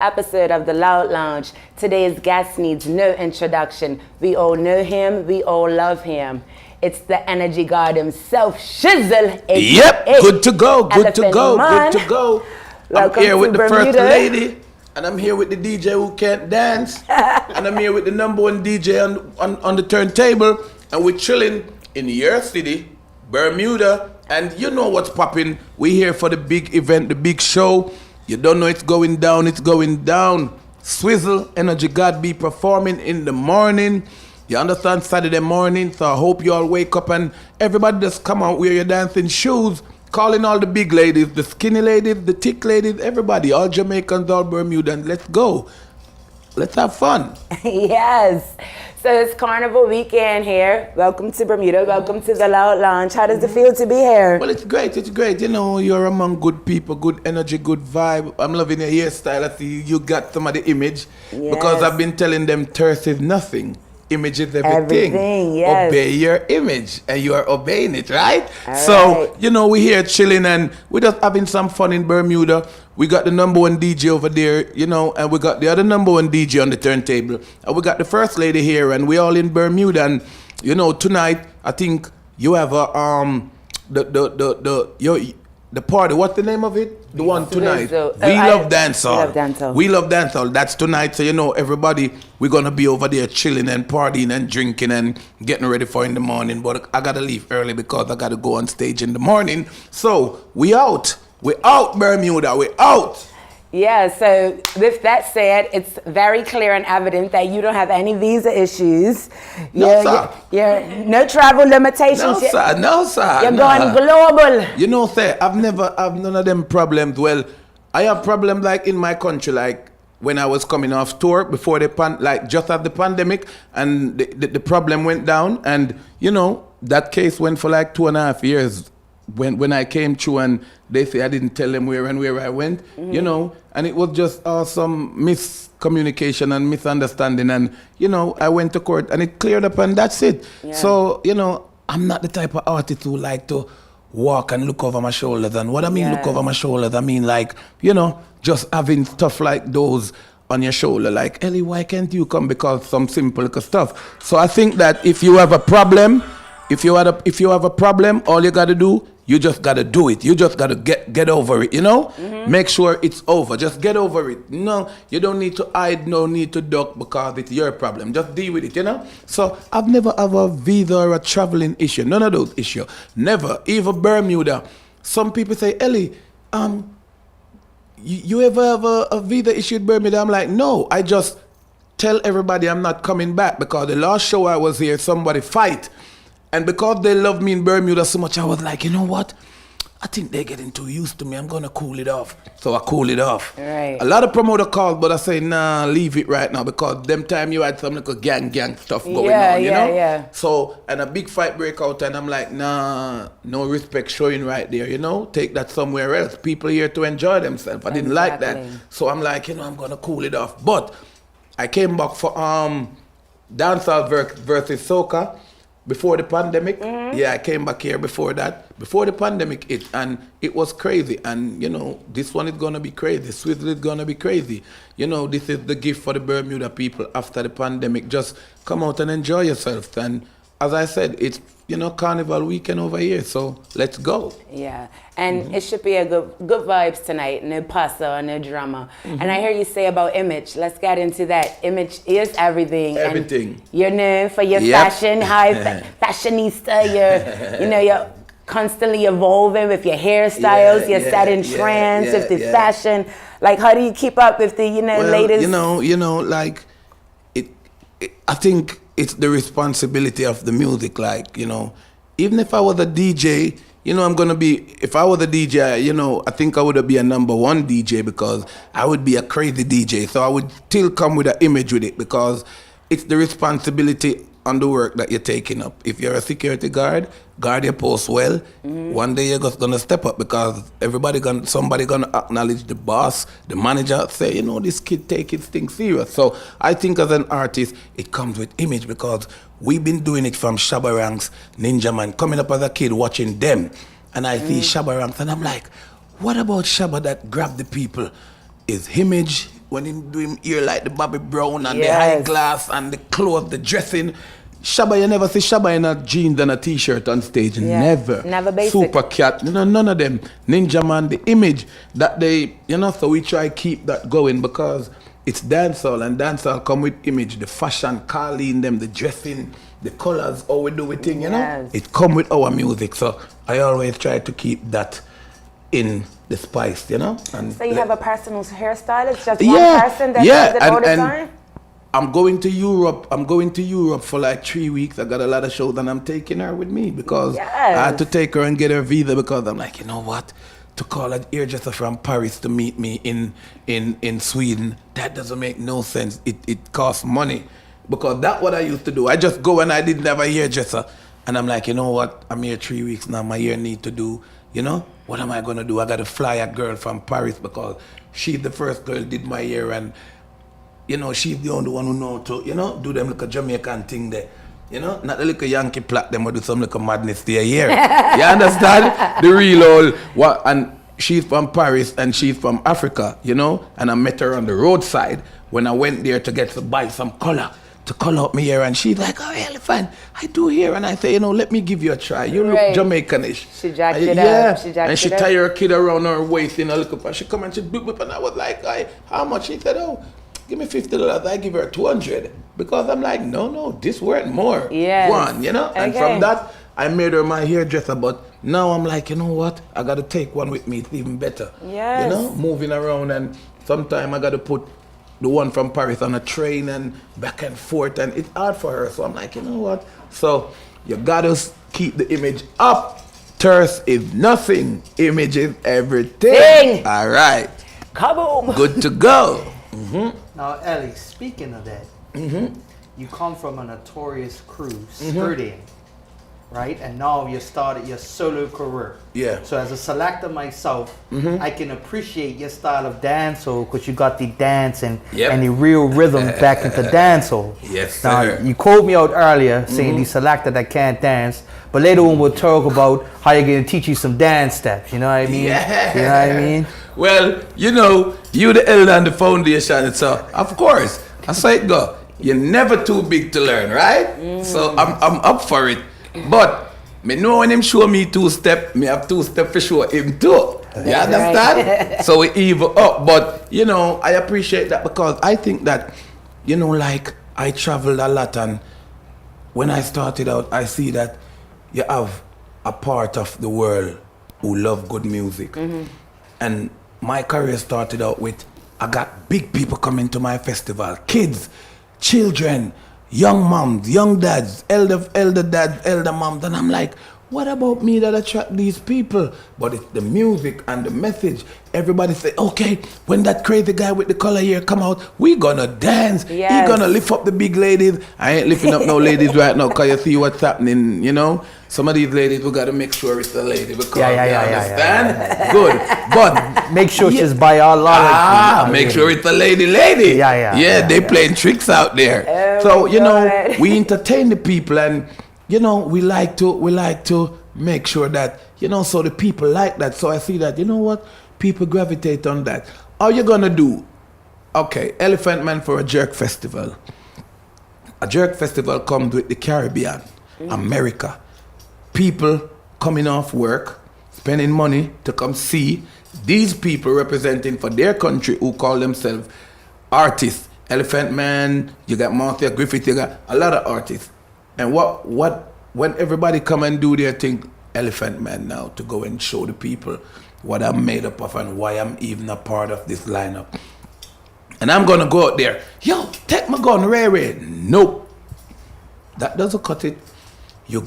episode of the Loud Lounge. Today's guest needs no introduction. We all know him, we all love him. It's the energy god himself, Shizzle. Yep, good to go, good to go, good to go. I'm here with the Bermuda. first lady, and I'm here with the DJ who can't dance, and I'm here with the number one DJ on the turntable, and we're chilling in your city, Bermuda, and you know what's popping. We're here for the big event, the big show. You don't know it's going down, it's going down. Swizzle, Energy God be performing in the morning. You understand, Saturday morning, so I hope you all wake up and everybody just come out, wear your dancing shoes, calling all the big ladies, the skinny ladies, the thick ladies, everybody, all Jamaicans, all Bermudans, let's go. Let's have fun. Yes. So it's Carnival weekend here. Welcome to Bermuda. Welcome to the Loud Lounge. How does it feel to be here? Well, it's great. It's great. You know, you're among good people, good energy, good vibe. I'm loving your hairstyle. I see you got some of the image. Yes. Because I've been telling them thirst is nothing. Image is everything. Everything, yes. Obey your image. And you are obeying it, right? All so, right. you know, we're here chilling and we're just having some fun in Bermuda. We got the number one DJ over there, you know, and we got the other number one DJ on the turntable. And we got the first lady here, and we're all in Bermuda. And, you know, tonight, I think you have a, the party, what's the name of it? The one tonight. We love dancehall. We love dancehall. That's tonight. So, you know, everybody, we're going to be over there chilling and partying and drinking and getting ready for in the morning. But I got to leave early because I got to go on stage in the morning. So, we out. We're out, Bermuda. We're out. Yeah, so with that said, it's very clear and evident that you don't have any visa issues. No, sir. You're no travel limitations. No, sir. No, sir. You're going global. You know, sir, I've none of them problems. Well, I have problems like in my country, like when I was coming off tour before just after the pandemic, and the problem went down, and you know that case went for like 2.5 years. When I came through and they say I didn't tell them where I went, you know, and it was just some miscommunication and misunderstanding, and you know, I went to court and it cleared up and that's it. Yeah. So, you know, I'm not the type of artist who like to walk and look over my shoulders, and what I mean look over my shoulders, I mean like, you know, just having stuff like those on your shoulder, like, Ellie, why can't you come? Because some simple stuff. So I think that if you have a problem, if you have a problem, all you gotta do, you just gotta do it. You just gotta get over it, you know? Mm-hmm. Make sure it's over. Just get over it. No, you don't need to hide, no need to duck because it's your problem. Just deal with it, you know? So I've never have a visa or a traveling issue. None of those issues. Never. Even Bermuda. Some people say, Ellie, you ever have a visa issue in Bermuda? I'm like, no, I just tell everybody I'm not coming back because the last show I was here, somebody fight. And because they love me in Bermuda so much, I was like, you know what? I think they're getting too used to me. I'm going to cool it off. So I cool it off. Right. A lot of promoter called, but I say, nah, leave it right now because them time you had some little gang stuff going on, you know? Yeah. So, and a big fight break out and I'm like, nah, no respect showing right there, you know? Take that somewhere else. People here to enjoy themselves. I didn't like that. So I'm like, you know, I'm going to cool it off. But I came back for dancehall versus soca. Before the pandemic, yeah, I came back here before that. Before the pandemic hit, and it was crazy. And, you know, this one is going to be crazy. Switzerland is going to be crazy. You know, this is the gift for the Bermuda people after the pandemic. Just come out and enjoy yourself. And as I said, it's, you know, Carnival weekend over here. So let's go. Yeah. And it should be a good vibes tonight. No pasta, no drama. And I hear you say about image. Let's get into that. Image is everything. Everything. And you're known for your fashion, fashionista. You're constantly evolving with your hairstyles. You're setting trends with the fashion. Like, how do you keep up with the, latest? You know, like, I think it's the responsibility of the music. Like, you know, even if I was a DJ, you know, if I was a DJ, you know, I think I would be a number one DJ because I would be a crazy DJ. So I would still come with an image with it because it's the responsibility on the work that you're taking up. If you're a security guard your post well. One day you're just gonna step up because somebody gonna acknowledge the boss, the manager, say, you know, this kid take his thing serious. So I think as an artist, it comes with image because we've been doing it from Shabba Ranks, Ninja Man, coming up as a kid watching them. And I see Shabba Ranks and I'm like, what about Shabba that grabbed the people? His image, when him do him ear like the Bobby Brown and the Yes. high glass and the clothes, the dressing. Shabba, you never see Shabba in a jeans and a t-shirt on stage. Yeah. Never. Never basic. Super Cat. None of them. Ninja Man, the image that they, so we try keep that going because it's dancehall and dancehall come with image. The fashion, Carleen, them, the dressing, the colors, how we do it thing, Yes. It come with our music. So I always try to keep that in the spice, And So you have a personal hairstyle? It's just Yeah, one person that yeah, does it all the and- time? I'm going to Europe. I'm going to Europe for like 3 weeks. I got a lot of shows and I'm taking her with me because Yes. I had to take her and get her visa because I'm like, you know what? To call an hairdresser from Paris to meet me in Sweden, that doesn't make no sense. It costs money because that's what I used to do. I just go and I didn't have a hairdresser. And I'm like, you know what? I'm here 3 weeks now. My hair need to do, what am I going to do? I got to fly a girl from Paris because she's the first girl did my hair and she's the only one who know to, do them like a Jamaican thing there. Not the little Yankee plot them or do some little madness there here. You understand? The real old what and she's from Paris and she's from Africa, and I met her on the roadside when I went there to get to buy some color to color up my hair and she's like, oh elephant, I do hair and I say, let me give you a try. You look Right. Jamaicanish. She jacked it Yeah. up. She jacked And she it up. tie her kid around her waist in a little and she come and she boop boop and I was like, how much? She said, oh, give me $50. I give her 200 because I'm like, no, this worth more. Yes. One, And Okay. from that, I made her my hairdresser. But now I'm like, you know what? I got to take one with me. It's even better. Yes. Moving around and sometime I got to put the one from Paris on a train and back and forth and it's hard for her. So I'm like, you know what? So you got to keep the image up. Thirst is nothing. Image is everything. Ding. All right. Kaboom! Good to go. Now, Ellie, speaking of that, you come from a notorious crew, Skirting, right? And now you started your solo career. Yeah. So as a selector myself, I can appreciate your style of dancehall because you got the dance and the real rhythm back into dancehall. Yes, Now, sir. you called me out earlier saying the selector that can't dance, but later on we'll talk about how you're going to teach you some dance steps. You know what I mean? Yeah. You know what I mean? Well, you the elder and the foundation, so of course, I say it go. You're never too big to learn, right? So I'm up for it. But me know when him show me 2-step, me have 2-step for sure him too. You understand? So we even up. But I appreciate that because I think that, like I traveled a lot and when I started out, I see that you have a part of the world who love good music. And my career started out with, I got big people coming to my festival, kids, children, young moms, young dads, elder dads, elder moms, and I'm like, what about me that attract these people? But it's the music and the message. Everybody say, okay, when that crazy guy with the color hair come out, we gonna dance. Yes. He gonna lift up the big ladies. I ain't lifting up no ladies right now because you see what's happening, Some of these ladies, we gotta make sure it's the lady because you understand? Good. But Make sure she's biology. make sure it's a lady. Yeah, they playing tricks out there. Oh So, my God. we entertain the people and, we like to make sure that, so the people like that. So I see that, what? People gravitate on that. How you gonna do? Okay, Elephant Man for a jerk festival. A jerk festival comes with the Caribbean, America. People coming off work, spending money to come see these people representing for their country who call themselves artists. Elephant Man, you got Martha Griffith, you got a lot of artists. And when everybody come and do their thing, Elephant Man now to go and show the people what I'm made up of and why I'm even a part of this lineup. And I'm gonna go out there, yo, take my gun, Ray. Nope. That doesn't cut it. You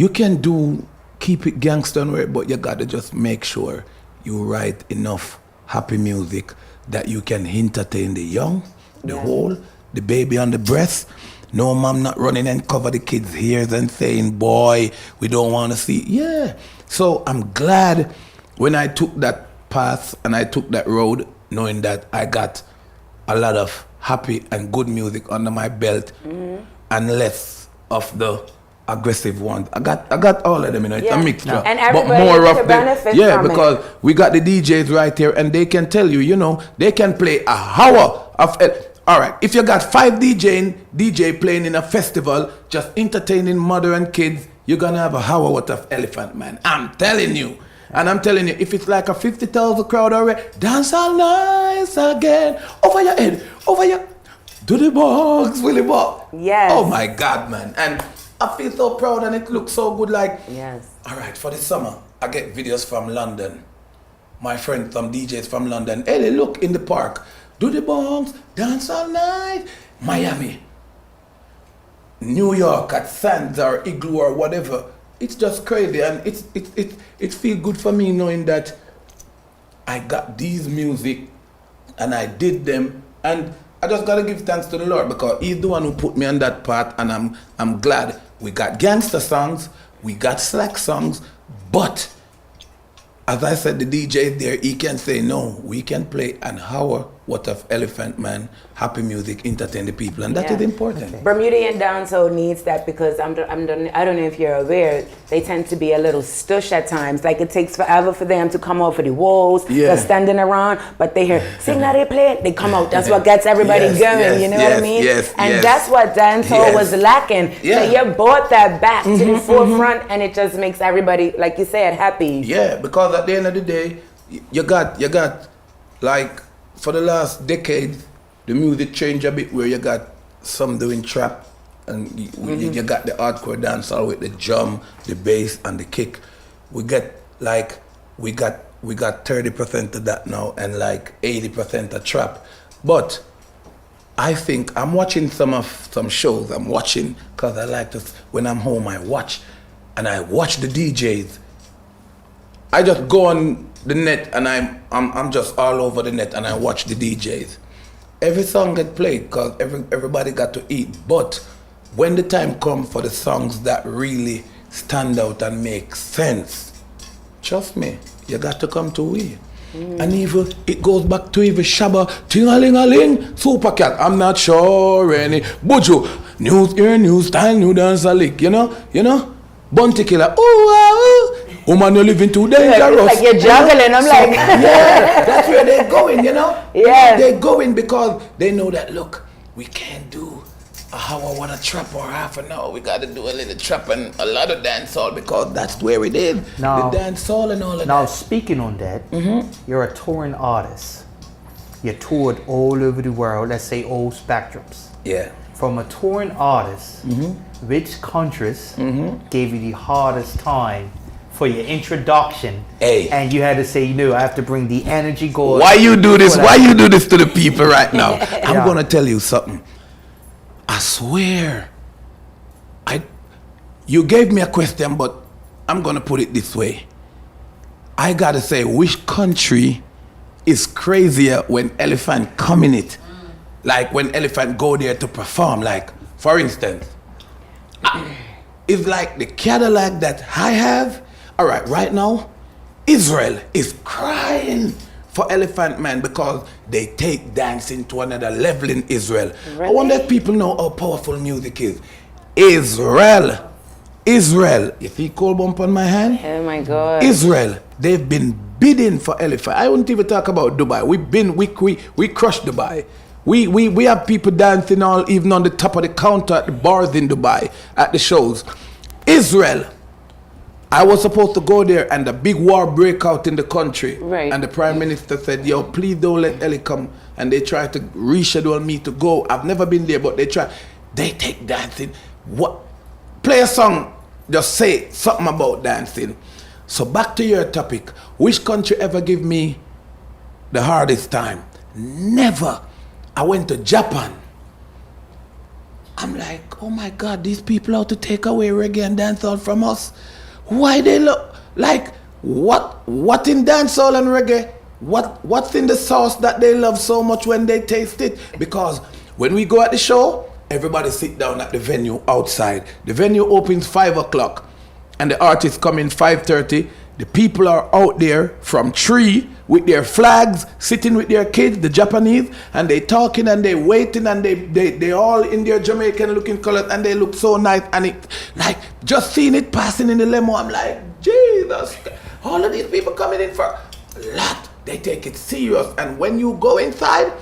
can keep it gangster and rare, but you gotta just make sure you write enough happy music that you can entertain the young, the old, the baby on the breast. No, mom not running and cover the kids' ears and saying, boy, we don't want to see. Yeah. So I'm glad when I took that path and I took that road, knowing that I got a lot of happy and good music under my belt and less of the aggressive ones. I got all of them, you know. It's Yeah. a mixture. And everybody to benefit yeah, from because it. we got the DJs right here, and they can tell you, you know, they can play a hour of. All right, if you got 5 DJ playing in a festival, just entertaining mother and kids, you're gonna have a hour worth of Elephant Man. I'm telling you. And I'm telling you, if it's like a 50,000 crowd already, dance all nice again. Over your head, over your. Do the box, Willie Box. Yes. Oh my God, man. And I feel so proud and it looks so good. Like, Yes. all right, for the summer, I get videos from London. My friends, some DJs from London. Hey, look in the park. Do the bombs, dance all night. Miami. New York at Sands or Igloo or whatever. It's just crazy, and it feels good for me knowing that I got these music and I did them, and I just gotta give thanks to the Lord because He's the one who put me on that path, and I'm glad. We got gangster songs, we got slack songs, but as I said, the DJ there, he can say no. We can play an hour worth of Elephant Man, happy music, entertain the people, and that is important. Bermudian dancehall needs that because I don't know if you're aware, they tend to be a little stush at times. Like it takes forever for them to come out for the walls. Yeah. They're standing around, but they hear sing now they play it. They come out. That's what gets everybody Yes, going. yes, you know yes, what I mean? yes, and yes. that's what dancehall Yes. was lacking. Yeah. So you brought that back to the forefront, and it just makes everybody, like you said, happy. Yeah, because at the end of the day, you got like for the last decade, the music changed a bit where you got some doing trap and you got the hardcore dancehall with the drum, the bass and the kick. We got 30% of that now and like 80% of trap. But I think I'm watching some shows. I'm watching because I like to, when I'm home I watch and I watch the DJs. I just go on the net and I'm just all over the net and I watch the DJs. Every song get played because everybody got to eat. But when the time comes for the songs that really stand out and make sense, trust me, you got to come to we. And even it goes back to even Shabba, ting-a-ling-a-ling, Super Cat. I'm not sure any Buju, news ear, new style, new dance a lick, you know? Bounty Killer, ooh, woman, you're living too dangerous. Like you're juggling. I'm like, yeah, that's where they're going, you know? Yeah. They're going because they know that, look, we can't do a hour with a trap or half an hour. We got to do a little trap and a lot of dancehall because that's where it is. Now- the dancehall and all of Now, that. speaking on that, you're a touring artist. You toured all over the world, let's say all spectrums. Yeah. From a touring artist, which countries gave you the hardest time for your introduction? Hey. And you had to say, I have to bring the energy going. Why you do this? All Why that. you do this to the people right now? I'm Yeah. gonna tell you something. I swear. You gave me a question, but I'm gonna put it this way. I gotta say, which country is crazier when Elephant come in it? Like when Elephant go there to perform. Like, for instance, it's like the Cadillac that I have. All right, right now, Israel is crying for Elephant Man because they take dancing to another level in Israel. I wonder if people know how powerful music is. Israel. You see cold bump on my hand? oh my God. Israel, they've been bidding for Elephant. I wouldn't even talk about Dubai. We crushed Dubai. We have people dancing all even on the top of the counter at the bars in Dubai at the shows. Israel, I was supposed to go there and a big war break out in the country. Right. And the Prime Minister said, yo, please don't let Ellie come. And they tried to reschedule me to go. I've never been there, but they take dancing. What? Play a song, just say something about dancing. So back to your topic. Which country ever give me the hardest time? Never. I went to Japan. I'm like, oh my God, these people out to take away reggae and dancehall from us. Why they look like what in dancehall and reggae? What's in the sauce that they love so much when they taste it? Because when we go at the show, everybody sit down at the venue outside. The venue opens 5 o'clock and the artists come in 5:30. The people are out there from tree with their flags, sitting with their kids, the Japanese, and they talking and they waiting and they all in their Jamaican looking colors and they look so nice. And it, like, just seeing it passing in the limo, I'm like, Jesus, all of these people coming in for a lot. They take it serious. And when you go inside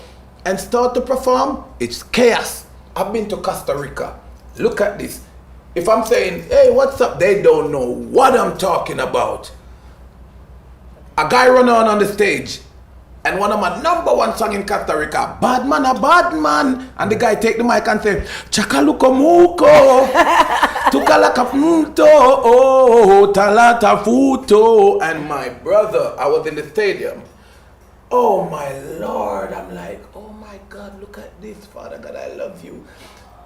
and start to perform, it's chaos. I've been to Costa Rica. Look at this. If I'm saying, hey, what's up? They don't know what I'm talking about. A guy run on the stage, and one of my number one song in Costa Rica, Bad Man, a Bad Man. And the guy take the mic and say, Chakaluko Muko, Tukalaka Mto, oh, Talata Futo. And my brother, I was in the stadium. Oh my Lord, I'm like, oh my God, look at this, Father God, I love you.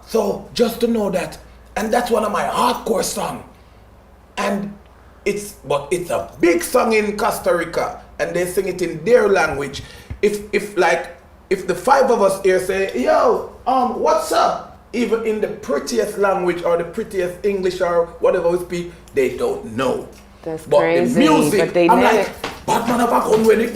So just to know that, and that's one of my hardcore songs. And it's a big song in Costa Rica, and they sing it in their language. If the five of us here say, yo, what's up? Even in the prettiest language or the prettiest English or whatever we speak, they don't know. That's but crazy. The music, But they I'm know like, it. Batman have a gun when it,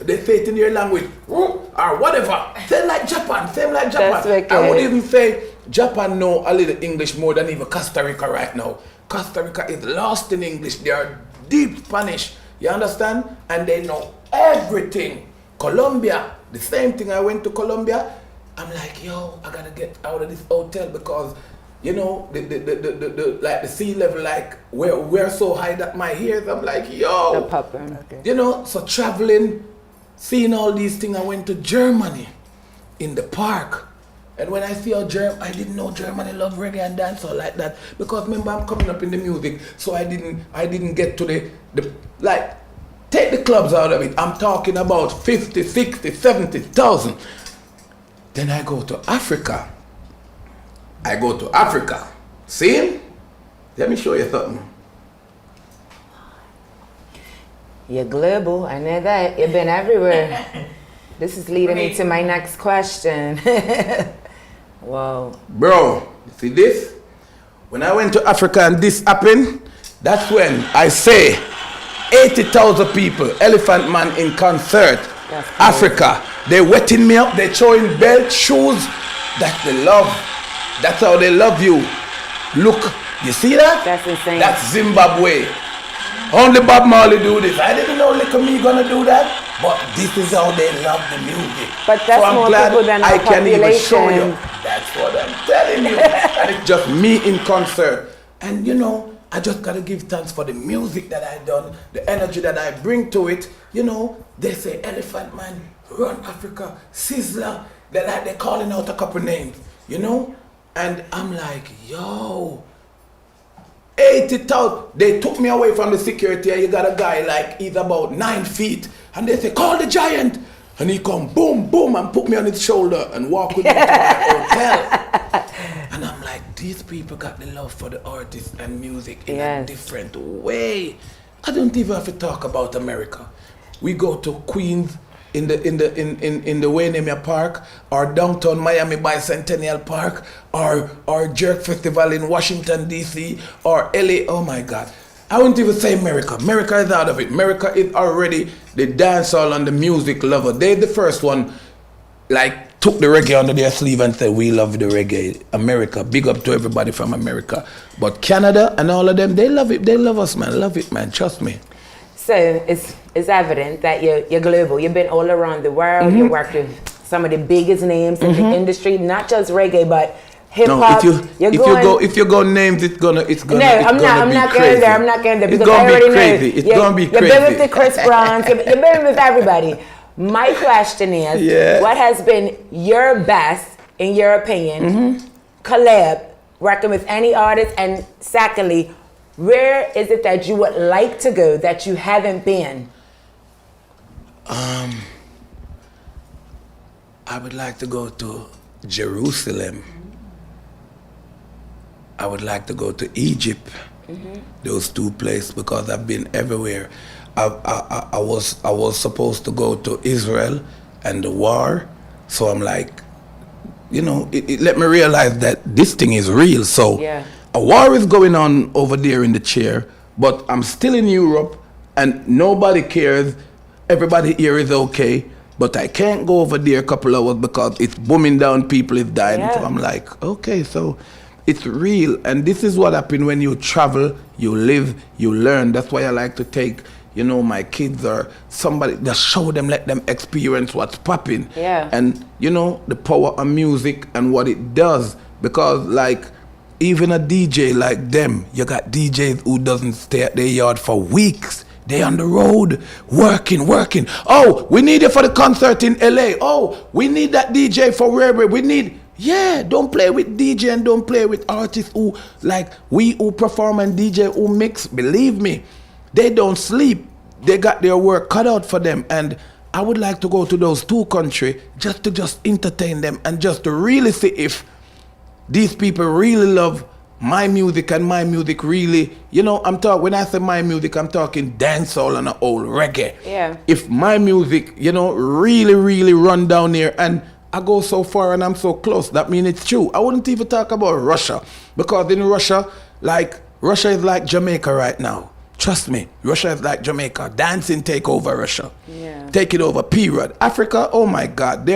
they say it in their language, or whatever. Same like Japan. That's wicked. I would even say Japan know a little English more than even Costa Rica right now. Costa Rica is lost in English. They are deep Spanish. You understand? And they know everything. Colombia, the same thing. I went to Colombia. I'm like, yo, I gotta get out of this hotel because, you know, the sea level, like we're so high that my ears. I'm like, yo, The puppet. Okay. you know. So traveling, seeing all these things. I went to Germany, in the park. And when I see how I didn't know Germany love reggae and dancehall like that, because remember I'm coming up in the music, so I didn't get to the like, take the clubs out of it. I'm talking about 50, 60, 70,000. Then I go to Africa. See? Let me show you something. You're global. I know that. You've been everywhere. This is leading me to my next question. Whoa. Bro, you see this? When I went to Africa and this happened, that's when I say 80,000 people, Elephant Man in concert. Africa. They wetting me up, they showing belt, shoes. That's the love. That's how they love you. Look, you see that? That's insane. That's Zimbabwe. Only Bob Marley do this. I didn't know Little Me gonna do that, but this is how they love the music. But that's so I'm more glad people than I our can even show you. population. That's what I'm telling you. And it's just me in concert. And you know, I just gotta give thanks for the music that I done, the energy that I bring to it. You know, they say Elephant Man, Run Africa, Sizzler. They're calling out a couple names, you know? And I'm like, yo, 80,000. They took me away from the security, and you got a guy like, he's about 9 feet. And they say, call the giant. And he come, boom, boom, and put me on his shoulder and walk with me to my hotel. And I'm like, these people got the love for the artist and music in a different way. I don't even have to talk about America. We go to Queens in the Wainemia Park, or downtown Miami Bicentennial Park, or Jerk Festival in Washington DC, or LA. Oh my God. I wouldn't even say America. America is out of it. America is already the dancehall and the music lover. They're the first one, like, took the reggae under their sleeve and said, we love the reggae. America, big up to everybody from America. But Canada and all of them, they love it. They love us, man. Love it, man. Trust me. So it's evident that you're global. You've been all around the world. You worked with some of the biggest names in the industry, not just reggae, but hip hop. If you go names, it's gonna I'm not going there. I'm not going there because it's gonna I already be crazy. know. It's gonna be crazy. You've been with the Chris Browns. You've been with everybody. My question is, what has been your best, in your opinion, collab working with any artist? And secondly, where is it that you would like to go that you haven't been? I would like to go to Jerusalem. I would like to go to Egypt. Those two places, because I've been everywhere. I was supposed to go to Israel and the war, so I'm like, you know, it let me realize that this thing is real. So a war is going on over there in the chair, but I'm still in Europe and nobody cares. Everybody here is okay, but I can't go over there a couple hours because it's booming down, people is dying. Yeah. So I'm like, okay, so it's real. And this is what happens when you travel, you live, you learn. That's why I like to take, you know, my kids or somebody, just show them, let them experience what's popping. Yeah. And, you know, the power of music and what it does. Because, like, even a DJ like them, you got DJs who doesn't stay at their yard for weeks. They on the road, working. Oh, we need it for the concert in LA. Oh, we need that DJ for wherever. We need, yeah, don't play with DJ and don't play with artists who, like, we who perform and DJ who mix. Believe me, they don't sleep. They got their work cut out for them. And I would like to go to those two countries just to entertain them and just to really see if these people really love my music and my music really, you know, when I say my music, I'm talking dancehall and old reggae. Yeah. If my music, you know, really run down here and I go so far and I'm so close, that means it's true. I wouldn't even talk about Russia because in Russia, Russia is like Jamaica right now. Trust me, Russia is like Jamaica. Dancing take over Russia. Yeah. Take it over, period. Africa, oh my God,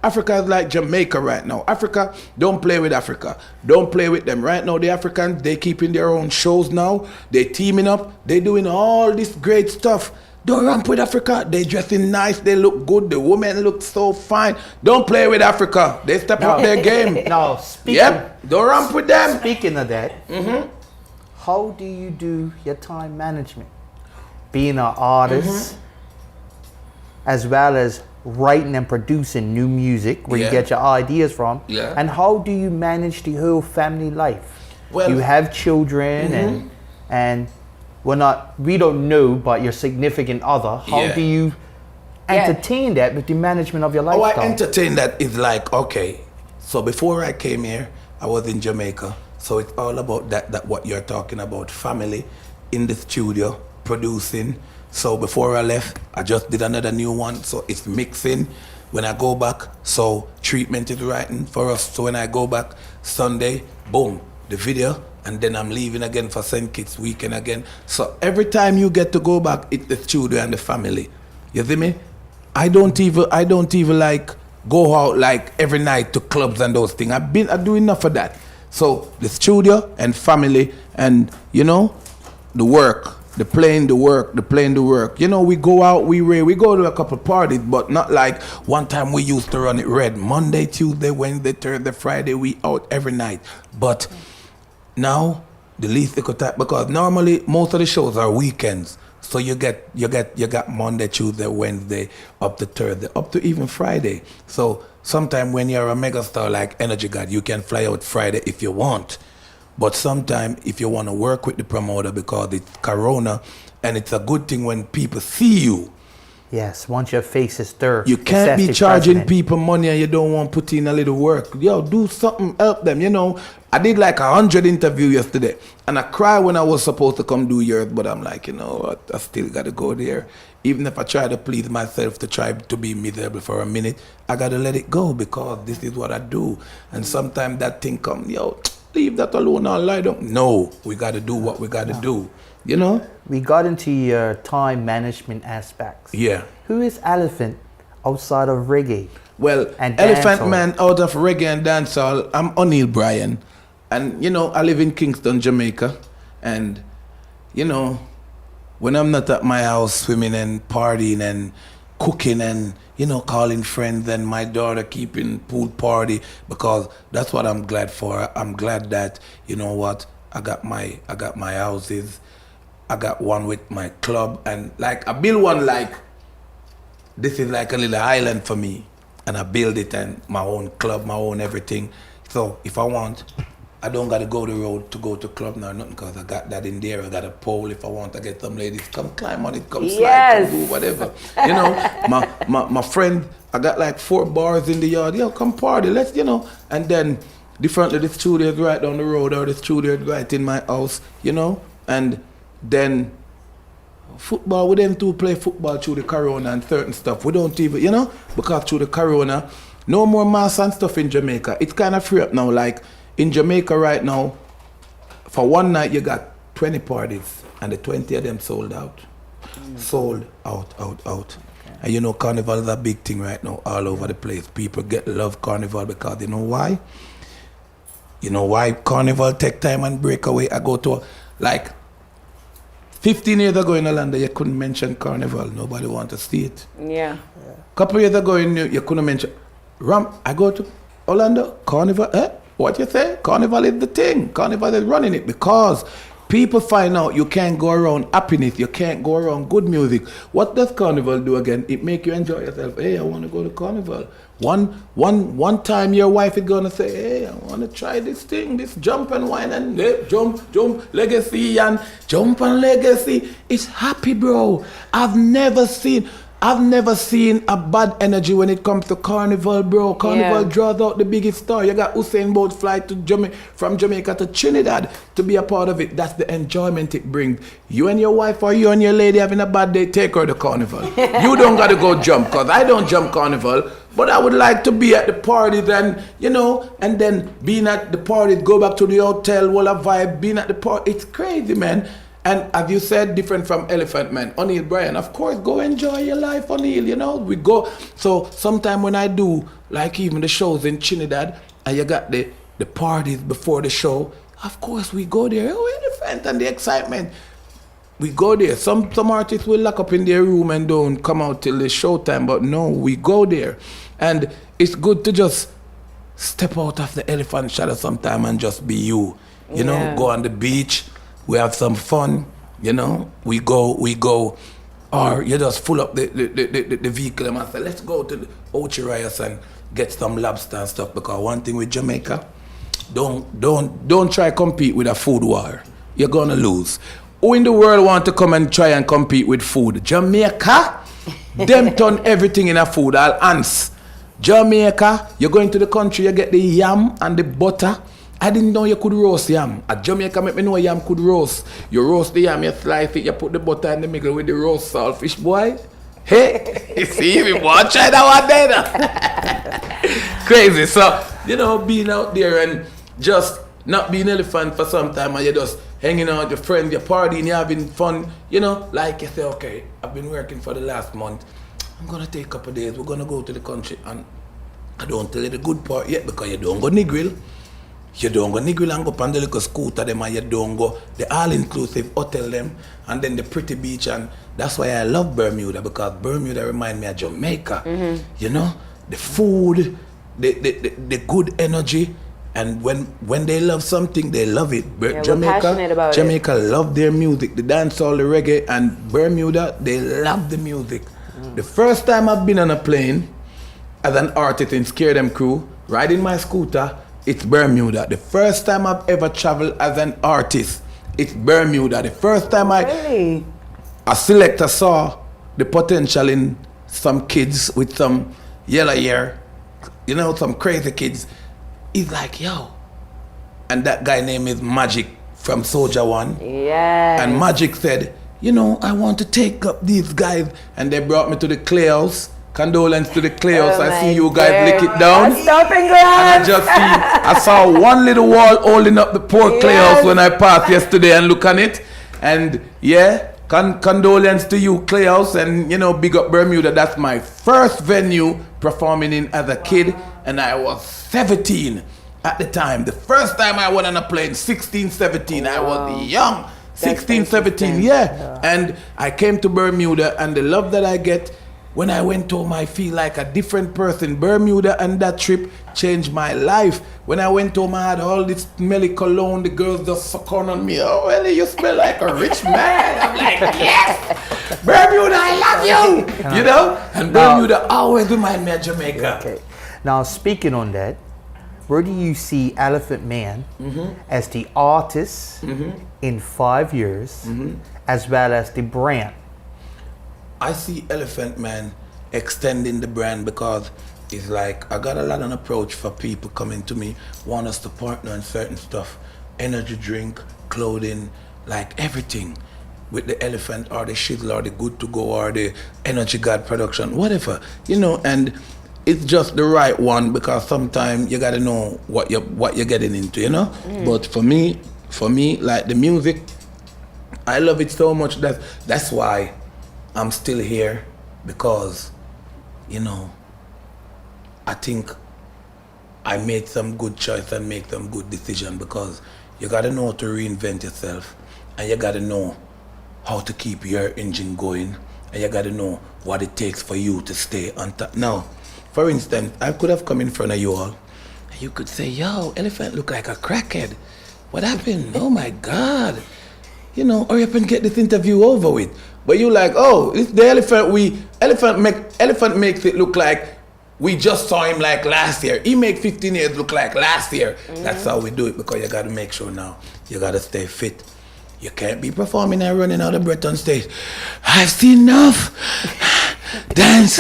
Africa is like Jamaica right now. Africa, don't play with Africa. Don't play with them. Right now, the Africans, they keeping their own shows now. They teaming up. They doing all this great stuff. Don't ramp with Africa. They dressing nice. They look good. The women look so fine. Don't play with Africa. They step up their game. No, speaking. Yep, don't ramp with them. Speaking of that, how do you do your time management? Being an artist, as well as writing and producing new music, where you get your ideas from. Yeah. And how do you manage the whole family life? Well, you have children and we don't know, but your significant other. How do you entertain that with the management of your lifestyle? How I entertain that is like, okay, so before I came here, I was in Jamaica. So it's all about that what you're talking about, family, in the studio, producing. So before I left, I just did another new one. So it's mixing. When I go back, so treatment is writing for us. So when I go back Sunday, boom, the video, and then I'm leaving again for St. Kitts weekend again. So every time you get to go back, it's the studio and the family. You see me? I don't even like go out like every night to clubs and those things. I do enough of that. So the studio and family and, you know, the work, the playing the work. You know, we go out, we go to a couple parties, but not like one time we used to run it red. Monday, Tuesday, Wednesday, Thursday, Friday, we out every night. But now, the least they could type, because normally most of the shows are weekends. So you got Monday, Tuesday, Wednesday, up to Thursday, up to even Friday. So sometime when you're a megastar like Energy God, you can fly out Friday if you want. But sometime if you want to work with the promoter, because it's Corona, and it's a good thing when people see you. Yes, once your face is there. You can't be charging people money and you don't want to put in a little work. Yo, do something, help them, you know. I did like 100 interviews yesterday, and I cried when I was supposed to come do yours, but I'm like, you know what, I still got to go there. Even if I try to please myself to try to be miserable for a minute, I got to let it go because this is what I do. And sometimes that thing comes, yo, leave that alone, I'll lie down. No, we got to do what we got to do, you know? We got into your time management aspects. Yeah. Who is Elephant outside of reggae? Well, and Elephant dancehall? Man out of reggae and dancehall, I'm O'Neil Bryan. And, you know, I live in Kingston, Jamaica. And, you know, when I'm not at my house swimming and partying and cooking and, you know, calling friends and my daughter keeping pool party, because that's what I'm glad for. I'm glad that, you know what, I got my houses. I got one with my club, and like I build one like this is like a little island for me, and I build it and my own club, my own everything. So if I want, I don't gotta go the road to go to club nor nothing, because I got that in there. I got a pole if I want. I get some ladies come climb on it, come slide, come do whatever. You know, my friend, I got like 4 bars in the yard. Yo, come party, let's, you know. And then differently, the studio is right down the road, or the studio is right in my house, you know. And then football, we them two play football through the corona and certain stuff. We don't even, you know, because through the corona, no more mass and stuff in Jamaica. It's kind of free up now. Like in Jamaica right now, for one night you got 20 parties. and the 20 of them sold out. Sold out. And you know, Carnival is a big thing right now all over the place. People love Carnival because you know why? You know why Carnival take time and break away? I go to, like, 15 years ago in Orlando, you couldn't mention Carnival. Nobody want to see it. Yeah. Couple years ago, you couldn't mention I go to Orlando, Carnival. What you say? Carnival is the thing. Carnival is running it because people find out you can't go around happiness. You can't go around good music. What does Carnival do again? It make you enjoy yourself. Hey, I want to go to Carnival. One time your wife is gonna say, hey, I want to try this thing, this jump and wine and jump, legacy and jump and legacy. It's happy, bro. I've never seen a bad energy when it comes to Carnival, bro. Carnival draws out the biggest star. You got Usain Bolt fly to from Jamaica to Trinidad to be a part of it. That's the enjoyment it brings. You and your wife or you and your lady having a bad day, take her to Carnival. You don't got to go jump, because I don't jump Carnival. But I would like to be at the party then, you know, and then being at the party, go back to the hotel, wall of vibe, being at the party. It's crazy, man. And as you said, different from Elephant Man. O'Neal Bryan, of course, go enjoy your life, O'Neal, you know. We go. So sometime when I do, like even the shows in Trinidad, and you got the parties before the show, of course we go there. Oh, Elephant and the excitement. We go there. Some artists will lock up in their room and don't come out till the showtime, but no, we go there. And it's good to just step out of the elephant shadow sometime and just be you. You know, go on the beach, we have some fun, you know, we go, or you just full up the vehicle and say, let's go to the Ochirayas and get some lobster and stuff, because one thing with Jamaica, don't try compete with a food war. You're gonna lose. Who in the world want to come and try and compete with food? Jamaica? Them turn everything in a food, all ants. Jamaica, you go into the country, you get the yam and the butter. I didn't know you could roast yam. At Jamaica, make me know yam could roast. You roast the yam, you slice it, you put the butter in the middle with the roast saltfish, boy. Hey, you see me, boy, try that one there. Crazy. So, you know, being out there and just not being elephant for some time, and you're just hanging out with your friends, you're partying, you're having fun, you know, like you say, okay, I've been working for the last month. I'm going to take a couple of days, we're going to go to the country, and I don't tell you the good part yet, because you don't go nigrill. You don't go nigrill and go up on the little scooter them, and you don't go the all-inclusive hotel them, and then the pretty beach, and that's why I love Bermuda, because Bermuda remind me of Jamaica. You know, the food, the good energy, and when they love something, they love it. Yeah, Jamaica love their music, the dancehall, the reggae, and Bermuda, they love the music. The first time I've been on a plane as an artist in Scare Them Crew, riding my scooter, it's Bermuda. The first time I've ever traveled as an artist, it's Bermuda. The first time a selector saw the potential in some kids with some yellow hair, you know, some crazy kids, he's like, yo. And that guy name is Magic from Soulja One. Yeah. And Magic said, you know, I want to take up these guys. And they brought me to the Clay House. Condolence to the Clay House. I see you guys lick it down. Stopping And glass. I saw one little wall holding up the poor Clay House when I passed yesterday and look on it. And yeah, condolence to you, Clay House. And, you know, big up Bermuda. That's my first venue performing in as a kid. And I was 17 at the time. The first time I went on a plane, 16, 17. I was young. 16, 17, yeah. And I came to Bermuda, and the love that I get when I went home, I feel like a different person. Bermuda and that trip changed my life. When I went home, I had all this smelly cologne. The girls just sucking on me. Oh, well, you smell like a rich man. I'm like, yes, Bermuda, I love you. You know? And Bermuda always remind me of Jamaica. Okay. Now, speaking on that, where do you see Elephant Man as the artist in 5 years, as well as the brand? I see Elephant Man extending the brand, because it's like I got a lot of approach for people coming to me, want us to partner on certain stuff, energy drink, clothing, like everything with the Elephant or the Shizzle or the Good to Go or the Energy God production, whatever, you know. And it's just the right one, because sometimes you gotta know what you're getting into, you know. But for me, like the music, I love it so much that's why I'm still here, because, you know, I think I made some good choice and make some good decision, because you gotta know how to reinvent yourself, and you gotta know how to keep your engine going, and you gotta know what it takes for you to stay on top. Now, for instance, I could have come in front of you all, and you could say, yo, Elephant look like a crackhead. What happened? Oh my God. You know, hurry up and get this interview over with. But you like, oh, it's the Elephant makes it look like we just saw him like last year. He made 15 years look like last year. That's how we do it, because you gotta make sure now you gotta stay fit. You can't be performing and running out of breath on stage. I've seen enough dance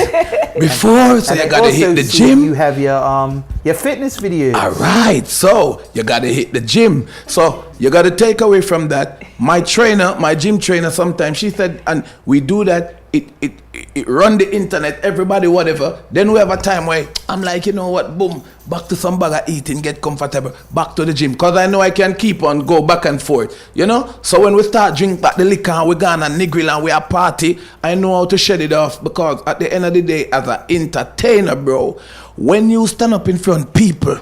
before, so you gotta hit the gym. You have your fitness videos. All right, so you gotta hit the gym. So you gotta take away from that. My trainer, my gym trainer, sometimes she said, and we do that. It run the internet, everybody, whatever. Then we have a time where I'm like, you know what, boom, back to some bag of eating, get comfortable, back to the gym, because I know I can keep on, go back and forth, you know. So when we start drink back the liquor and we gone and niggle and we a party, I know how to shed it off, because at the end of the day, as an entertainer, bro, when you stand up in front of people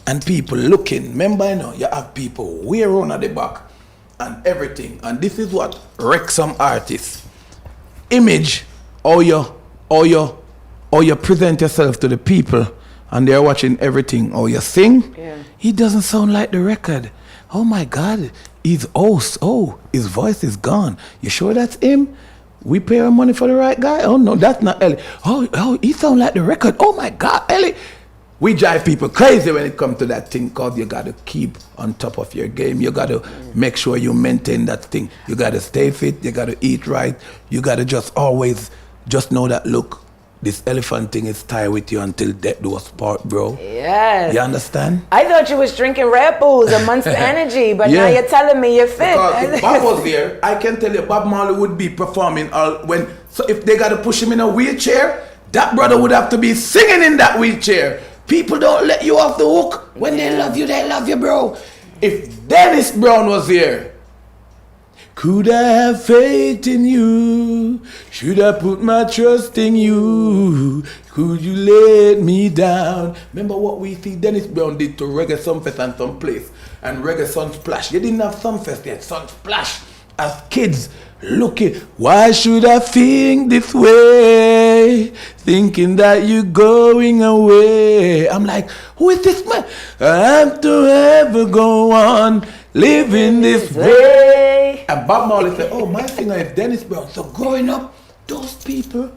and people looking, remember, you know, you have people way around at the back and everything, and this is what wrecks some artists. Image, or you present yourself to the people, and they're watching everything, or you sing. Yeah. He doesn't sound like the record. Oh my God, his voice is gone. You sure that's him? We pay our money for the right guy? Oh no, that's not Ellie. Oh, he sound like the record. Oh my God, Ellie. We drive people crazy when it comes to that thing, because you got to keep on top of your game. You got to make sure you maintain that thing. You got to stay fit. You got to eat right. You got to just always just know that, look, this Elephant thing is tied with you until death do us part, bro. Yes. You understand? I thought you was drinking Red Bulls and Monster Energy, but now you're telling me you're fit. Because if Bob was there, I can tell you Bob Marley would be performing so if they got to push him in a wheelchair, that brother would have to be singing in that wheelchair. People don't let you off the hook. When they love you, bro. If Dennis Brown was here, could I have faith in you? Should I put my trust in you? Could you let me down? Remember what we see Dennis Brown did to Reggae Sunfest and some place, and Reggae Sunsplash. You didn't have Sunfest yet, Sunsplash. As kids looking, why should I think this way? Thinking that you're going away. I'm like, who is this man? I have to ever go on living this way. And Bob Marley said, oh, my singer is Dennis Brown. So growing up, those people,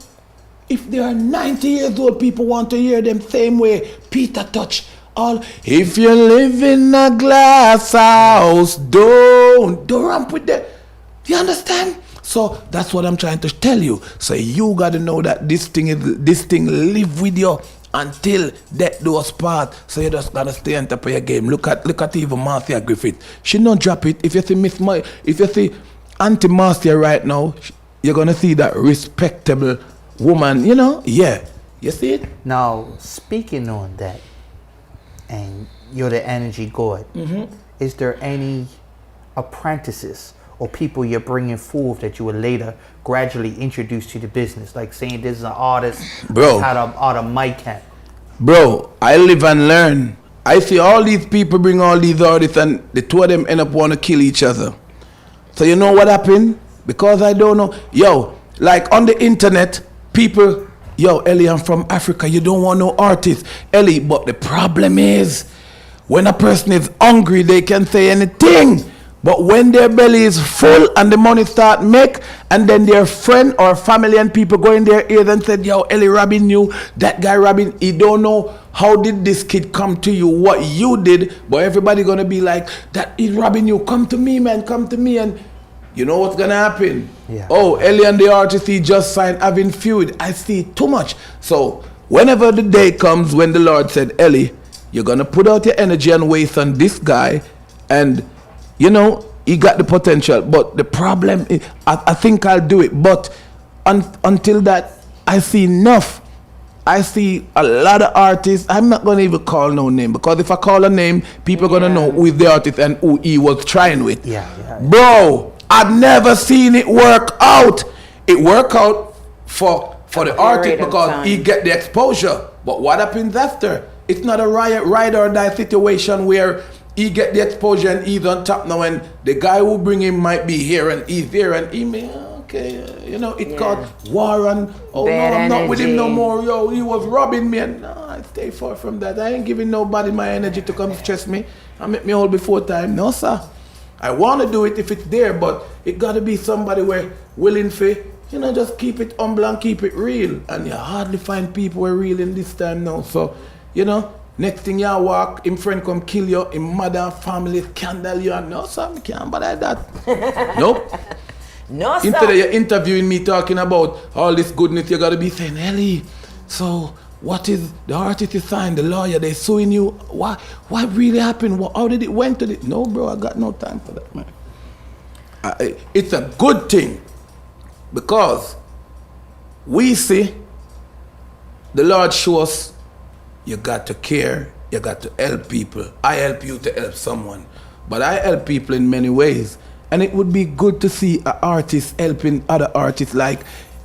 if they are 90 years old, people want to hear them same way. Peter Touch. If you live in a glass house, don't ramp with them. You understand? So that's what I'm trying to tell you. So you gotta know that this thing live with you until death do us part. So you just gotta stay on top of your game. Look at even Marcia Griffith. She don't drop it. If you see Auntie Marcia right now, you're gonna see that respectable woman. You know, yeah. You see it? Now, speaking on that, and you're the energy god. Is there any apprentices or people you're bringing forth that you will later gradually introduce to the business, like saying this is an artist, bro, out of mic hat? Bro, I live and learn. I see all these people bring all these artists, and the two of them end up want to kill each other. So you know what happened? Because I don't know. Yo, like on the internet, people, yo, Ellie, I'm from Africa. You don't want no artist, Ellie. But the problem is, when a person is hungry, they can say anything. But when their belly is full and the money start make, and then their friend or family and people go in their ears and said, yo, Ellie Robin knew that guy Robin, he don't know how did this kid come to you, what you did, but everybody gonna be like, that is Robin you, come to me, man, come to me. And you know what's gonna happen? Yeah. Oh, Ellie and the artist he just signed having feud. I see too much. So whenever the day comes when the Lord said, Ellie, you're gonna put out your energy and waste on this guy, and you know, he got the potential, but the problem is, I think I'll do it. But until that, I see enough. I see a lot of artists. I'm not going to even call no name, because if I call a name, people are going to know who is the artist and who he was trying with. Yeah. Bro, I've never seen it work out. It work out for the artist because he get the exposure. But what happens after? It's not a ride or die situation where he get the exposure and he's on top now, and the guy who bring him might be here and he's there and he may, it's called war and Bad I'm not with him no energy. more. Yo, he was robbing me, and no, I stay far from that. I ain't giving nobody my energy to come stress me and make me hold before time. No, sir. I want to do it if it's there, but it got to be somebody where willing for, just keep it humble and keep it real. And you hardly find people who are real in this time now. So, next thing you walk, him friend come kill you, him mother, family, scandal you, and no, sir, I can't bother that. Nope. No, sir. Instead of you interviewing me talking about all this goodness, you got to be saying, Ellie, so what is, the artist is signed, the lawyer, they suing you, what really happened, how did it went to this? No, bro, I got no time for that, man. It's a good thing because we see the Lord show us you got to care, you got to help people. I help you to help someone, but I help people in many ways. And it would be good to see an artist helping other artists, like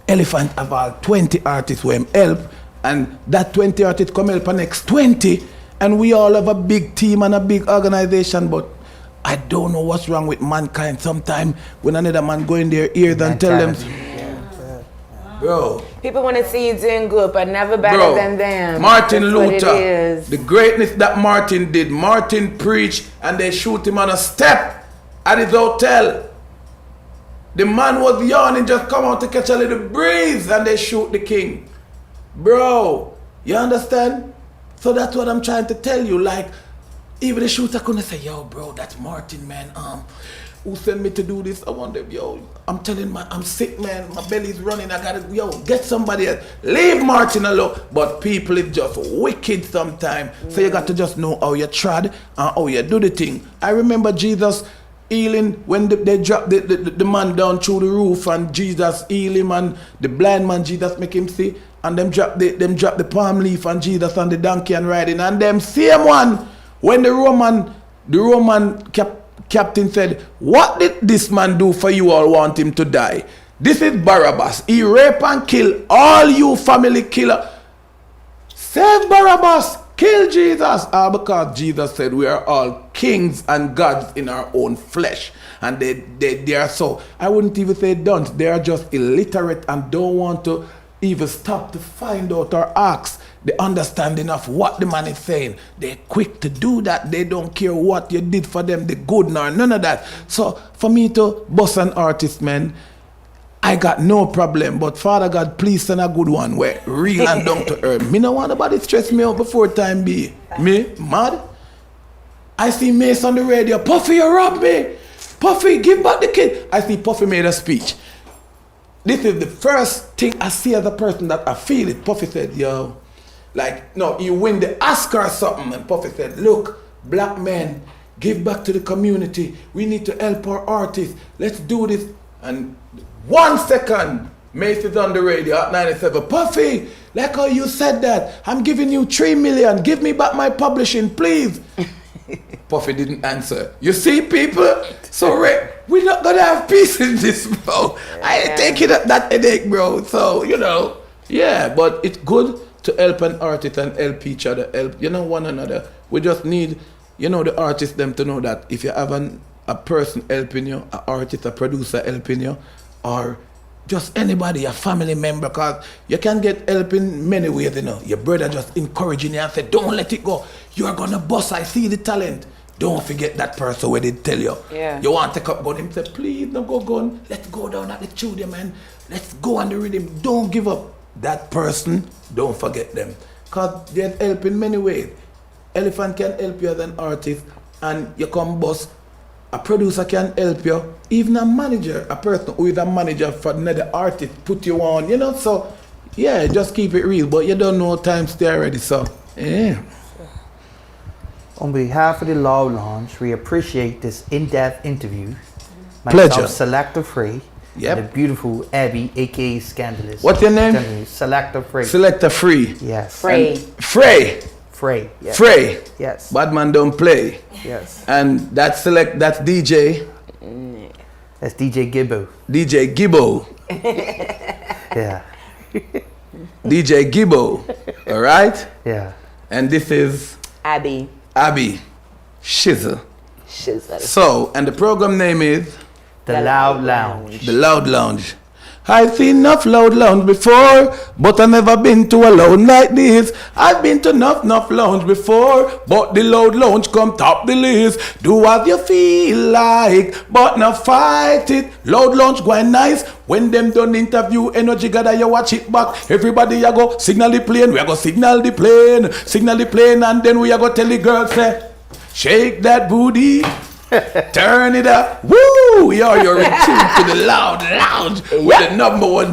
Elephant have all 20 artists who him help, and that 20 artists come help the next 20, and we all have a big team and a big organization. But I don't know what's wrong with mankind. Sometimes when another man go in their ears and tell them, bro, people want to see you doing good, but never better than them. Martin That's what it Luther, is. the greatness that Martin did. Martin preached and they shoot him on a step at his hotel. The man was yawning, just come out to catch a little breeze, and they shoot the king. Bro, you understand? So that's what I'm trying to tell you. Like, even the shooter couldn't say, yo, bro, that's Martin, man. Who sent me to do this? I wonder, yo, I'm telling I'm sick, man. My belly's running. I gotta, get somebody else. Leave Martin alone. But people is just wicked sometimes. So you got to just know how you trod and how you do the thing. I remember Jesus healing when they dropped the man down through the roof, and Jesus heal him, and the blind man Jesus make him see, and them drop the palm leaf, and Jesus on the donkey and riding, and them same one when the Roman captain said, what did this man do for you all want him to die? This is Barabbas. He rape and kill all you family killer. Save Barabbas. Kill Jesus. Because Jesus said we are all kings and gods in our own flesh. And they are so, I wouldn't even say don't. They are just illiterate and don't want to even stop to find out or ask the understanding of what the man is saying. They're quick to do that. They don't care what you did for them, the good nor none of that. So for me to bust an artist, man, I got no problem, but Father God, please send a good one where real and down to earth. Me no want nobody stress me out before time be. Me, mad? I see Mace on the radio, Puffy, you robbed me. Puffy, give back the kid. I see Puffy made a speech. This is the first thing I see as a person that I feel it. Puffy said, yo, like, no, you win the Oscar or something. And Puffy said, look, black men, give back to the community. We need to help our artists. Let's do this. And 1 second, Mace is on the radio at 97. Puffy, like how you said that, I'm giving you 3 million. Give me back my publishing, please. Puffy didn't answer. You see, people? So, we're not going to have peace in this, bro. I ain't taking that headache, bro. So, yeah, but it's good to help an artist and help each other, help, one another. We just need, the artists, them to know that if you have a person helping you, an artist, a producer helping you, or just anybody, a family member, because you can get help in many ways, Your brother just encouraging you and say, don't let it go. You're going to bust. I see the talent. Don't forget that person where they tell you. Yeah. You want to take up gun. Him say, please, don't go gun. Let's go down at the studio, man. Let's go on the rhythm. Don't give up. That person, don't forget them. Because there's help in many ways. Elephant can help you as an artist, and you come bust. A producer can help you. Even a manager, a person who is a manager for another artist, put you on, So, yeah, just keep it real. But you don't know time stay already, so, yeah. On behalf of the Law Lounge, we appreciate this in-depth interview. Pleasure. Selector Free. Yep. And the beautiful Abby, aka Scandalous. What's your name? Selector Free. Selector Free. Yes. Free. Frey. Frey. Yes. Frey. Yes. Bad man don't play. Yes. And that's DJ. That's DJ Gibbo. DJ Gibbo. Yeah. DJ Gibbo. All right? Yeah. And this is Abby. Shizzle. Shizzle. So, and the program name is The Loud Lounge. The Loud Lounge. I've seen enough loud lounge before, but I never been to a lounge like this. I've been to enough lounge before, but the loud lounge come top the list. Do as you feel like, but not fight it. Loud lounge going nice. When them done interview, energy gather, you watch it back. Everybody you go signal the plane, we a go signal the plane, and then we a go tell the girls say, shake that booty. Turn it up. Woo! Yo, you're in tune to the Loud Lounge with the #1